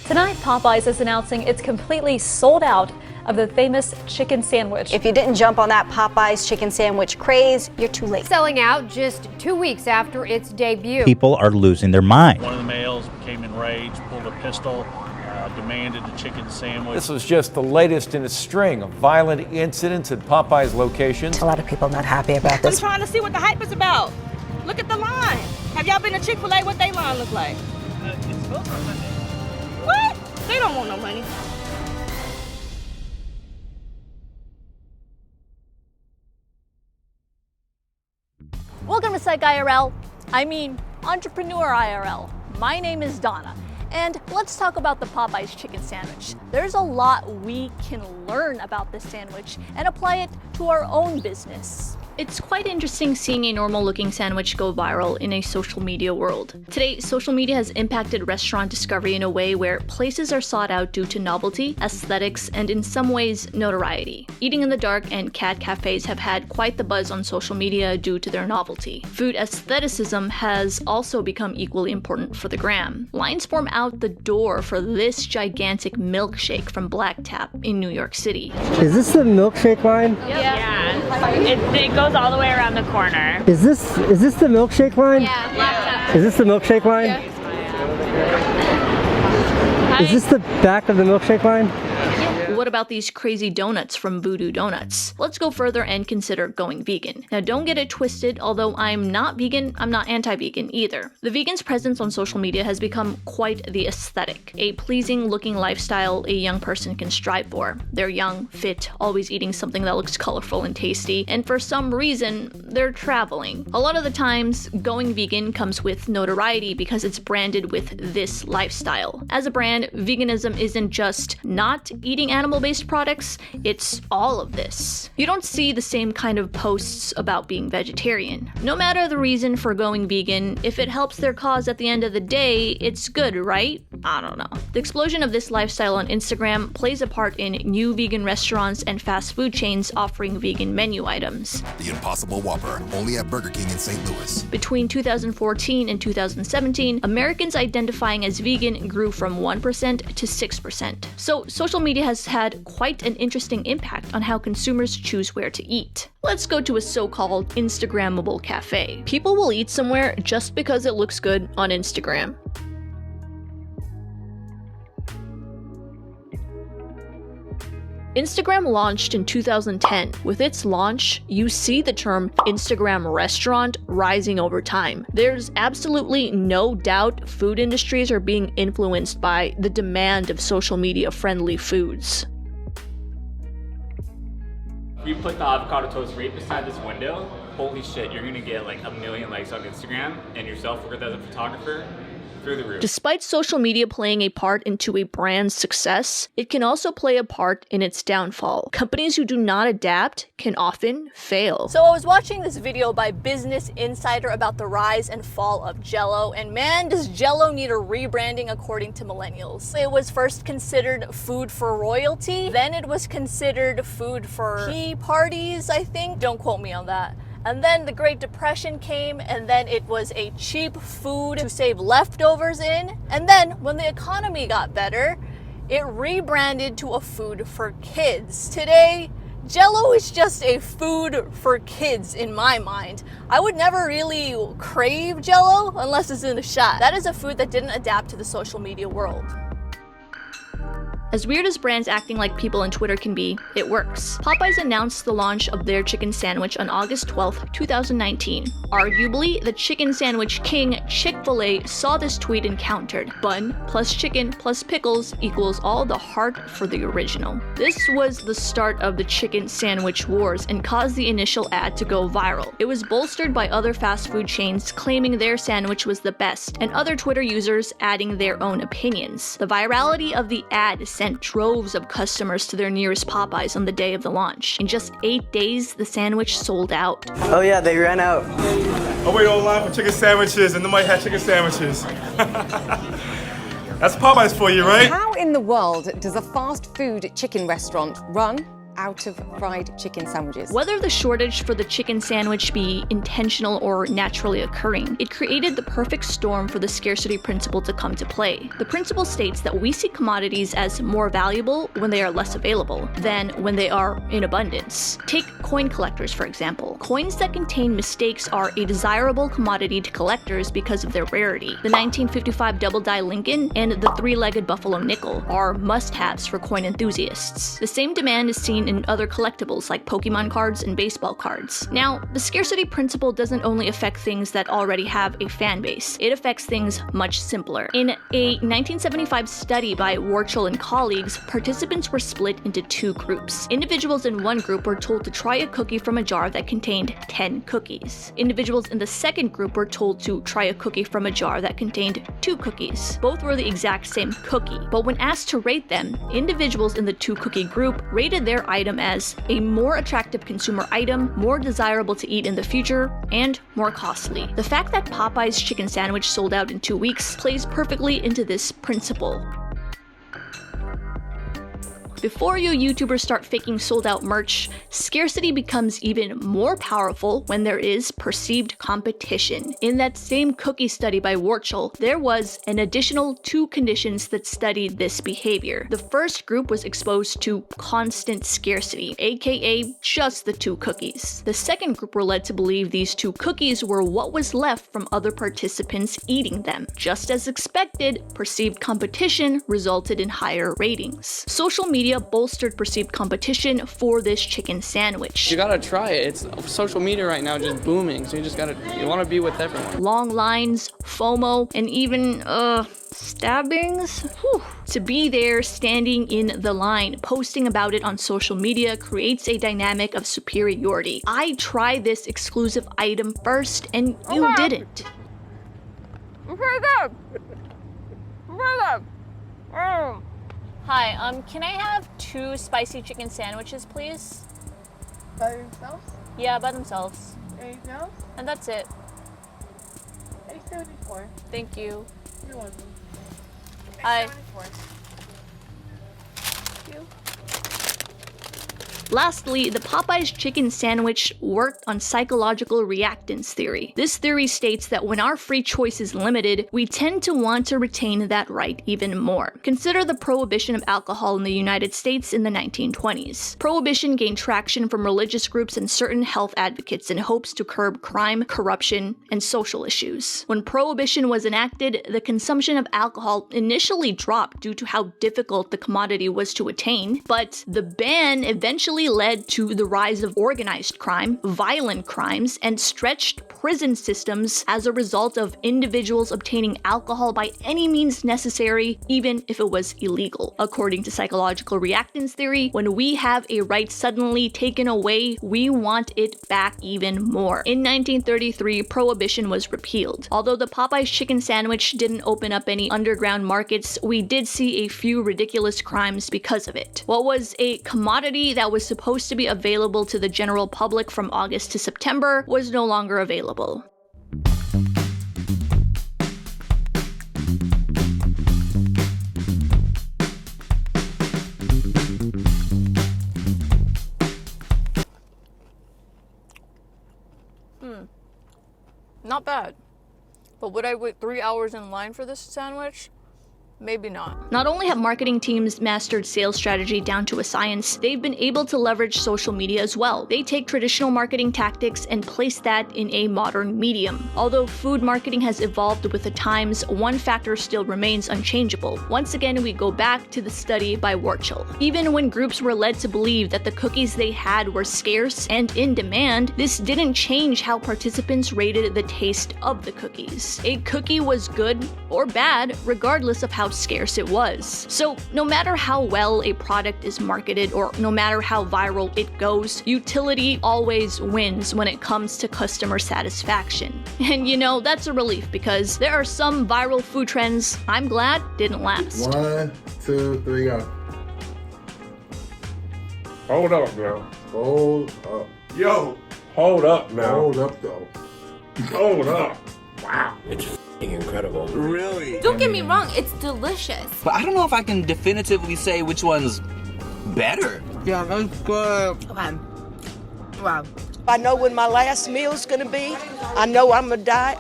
Tonight, Popeyes is announcing it's completely sold out of the famous chicken sandwich. If you didn't jump on that Popeyes chicken sandwich craze, you're too late. Selling out just 2 weeks after its debut. People are losing their mind. One of the males became enraged, pulled a pistol, demanded a chicken sandwich. This was just the latest in a string of violent incidents at Popeyes locations. A lot of people not happy about this. I'm trying to see what the hype is about. Look at the line. Have y'all been to Chick-fil-A? What they line look like? What? They don't want no money. Welcome to Psych IRL. I mean, Entrepreneur IRL. My name is Donna, and let's talk about the Popeyes chicken sandwich. There's a lot we can learn about this sandwich and apply it to our own business. It's quite interesting seeing a normal-looking sandwich go viral in a social media world. Today, social media has impacted restaurant discovery in a way where places are sought out due to novelty, aesthetics, and in some ways, notoriety. Eating in the dark and cat cafes have had quite the buzz on social media due to their novelty. Food aestheticism has also become equally important for the gram. Lines form out the door for this gigantic milkshake from Black Tap in New York City. Is this the milkshake line? Yeah. It goes all the way around the corner. Is this the milkshake line? Yeah. Is this the milkshake line? Yeah. Is this the back of the milkshake line? What about these crazy donuts from Voodoo Donuts? Let's go further and consider going vegan. Now don't get it twisted, although I'm not vegan, I'm not anti-vegan either. The vegan's presence on social media has become quite the aesthetic, a pleasing looking lifestyle a young person can strive for. They're young, fit, always eating something that looks colorful and tasty, and for some reason, they're traveling. A lot of the times, going vegan comes with notoriety because it's branded with this lifestyle. As a brand, veganism isn't just not eating animal-based products, it's all of this. You don't see the same kind of posts about being vegetarian. No matter the reason for going vegan, if it helps their cause at the end of the day, it's good, right? I don't know. The explosion of this lifestyle on Instagram plays a part in new vegan restaurants and fast food chains offering vegan menu items. The Impossible Whopper, only at Burger King in St. Louis. Between 2014 and 2017, Americans identifying as vegan grew from 1% to 6%. So social media has had quite an interesting impact on how consumers choose where to eat. Let's go to a so-called Instagrammable cafe. People will eat somewhere just because it looks good on Instagram. Instagram launched in 2010. With its launch, you see the term Instagram restaurant rising over time. There's absolutely no doubt food industries are being influenced by the demand of social media friendly foods. If you put the avocado toast right beside this window, holy shit, you're gonna get like 1 million likes on Instagram, and yourself worked as a photographer, through the roof. Despite social media playing a part into a brand's success, it can also play a part in its downfall. Companies who do not adapt can often fail. So I was watching this video by Business Insider about the rise and fall of Jell-O, and man, does Jell-O need a rebranding according to millennials. It was first considered food for royalty, then it was considered food for tea parties, I think. Don't quote me on that. And then the Great Depression came, and then it was a cheap food to save leftovers in. And then when the economy got better, it rebranded to a food for kids. Today, Jell-O is just a food for kids in my mind. I would never really crave Jell-O unless it's in a shot. That is a food that didn't adapt to the social media world. As weird as brands acting like people on Twitter can be, it works. Popeyes announced the launch of their chicken sandwich on August 12, 2019. Arguably, the chicken sandwich king, Chick-fil-A, saw this tweet and countered, "Bun plus chicken plus pickles equals all the heart for the original." This was the start of the chicken sandwich wars and caused the initial ad to go viral. It was bolstered by other fast food chains claiming their sandwich was the best, and other Twitter users adding their own opinions. The virality of the ad sent droves of customers to their nearest Popeyes on the day of the launch. In just 8 days, the sandwich sold out. Oh yeah, they ran out. I waited online for chicken sandwiches and nobody had chicken sandwiches. That's Popeyes for you, right? How in the world does a fast food chicken restaurant run out of fried chicken sandwiches. Whether the shortage for the chicken sandwich be intentional or naturally occurring, it created the perfect storm for the scarcity principle to come to play. The principle states that we see commodities as more valuable when they are less available than when they are in abundance. Take coin collectors, for example. Coins that contain mistakes are a desirable commodity to collectors because of their rarity. The 1955 double-die Lincoln and the three-legged buffalo nickel are must-haves for coin enthusiasts. The same demand is seen in other collectibles like Pokemon cards and baseball cards. Now, the scarcity principle doesn't only affect things that already have a fan base, it affects things much simpler. In a 1975 study by Warchel and colleagues, participants were split into two groups. Individuals in one group were told to try a cookie from a jar that contained 10 cookies. Individuals in the second group were told to try a cookie from a jar that contained 2 cookies. Both were the exact same cookie, but when asked to rate them, individuals in the 2-cookie group rated their item as a more attractive consumer item, more desirable to eat in the future, and more costly. The fact that Popeye's chicken sandwich sold out in 2 weeks plays perfectly into this principle. Before you YouTubers start faking sold-out merch, scarcity becomes even more powerful when there is perceived competition. In that same cookie study by Warchel, there was an additional 2 conditions that studied this behavior. The first group was exposed to constant scarcity, aka just the 2 cookies. The second group were led to believe these 2 cookies were what was left from other participants eating them. Just as expected, perceived competition resulted in higher ratings. Social media bolstered perceived competition for this chicken sandwich. You gotta try it. It's social media right now just booming, so you wanna be with everyone. Long lines, FOMO, and even, stabbings? Whew. To be there, standing in the line, posting about it on social media creates a dynamic of superiority. I tried this exclusive item first, and you didn't. Pretty good. Pretty good. Hi, can I have 2 spicy chicken sandwiches, please? By themselves? Yeah, by themselves. Anything else? And that's it. 874. Thank you. You're welcome. Hi. 874. Thank you. Lastly, the Popeye's chicken sandwich worked on psychological reactance theory. This theory states that when our free choice is limited, we tend to want to retain that right even more. Consider the prohibition of alcohol in the United States in the 1920s. Prohibition gained traction from religious groups and certain health advocates in hopes to curb crime, corruption, and social issues. When prohibition was enacted, the consumption of alcohol initially dropped due to how difficult the commodity was to attain, but the ban eventually led to the rise of organized crime, violent crimes, and stretched prison systems as a result of individuals obtaining alcohol by any means necessary, even if it was illegal. According to psychological reactance theory, when we have a right suddenly taken away, we want it back even more. In 1933, prohibition was repealed. Although the Popeye's chicken sandwich didn't open up any underground markets, we did see a few ridiculous crimes because of it. What was a commodity that was supposed to be available to the general public from August to September was no longer available. Not bad. But would I wait 3 hours in line for this sandwich? Maybe not. Not only have marketing teams mastered sales strategy down to a science, they've been able to leverage social media as well. They take traditional marketing tactics and place that in a modern medium. Although food marketing has evolved with the times, one factor still remains unchangeable. Once again, we go back to the study by Warchel. Even when groups were led to believe that the cookies they had were scarce and in demand, this didn't change how participants rated the taste of the cookies. A cookie was good or bad, regardless of how scarce it was. So no matter how well a product is marketed or no matter how viral it goes, utility always wins when it comes to customer satisfaction. And you know, that's a relief because there are some viral food trends I'm glad didn't last. 1, 2, 3, go. Hold up, girl. Hold up. Yo, hold up now. Hold up, though. Hold up. Wow. It's incredible. Really? Don't get me wrong, it's delicious. But I don't know if I can definitively say which one's better. Yeah, that's good. Okay. Wow. I know when my last meal is going to be. I know I'm going to die.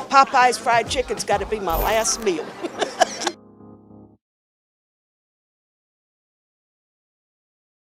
Popeye's fried chicken's got to be my last meal.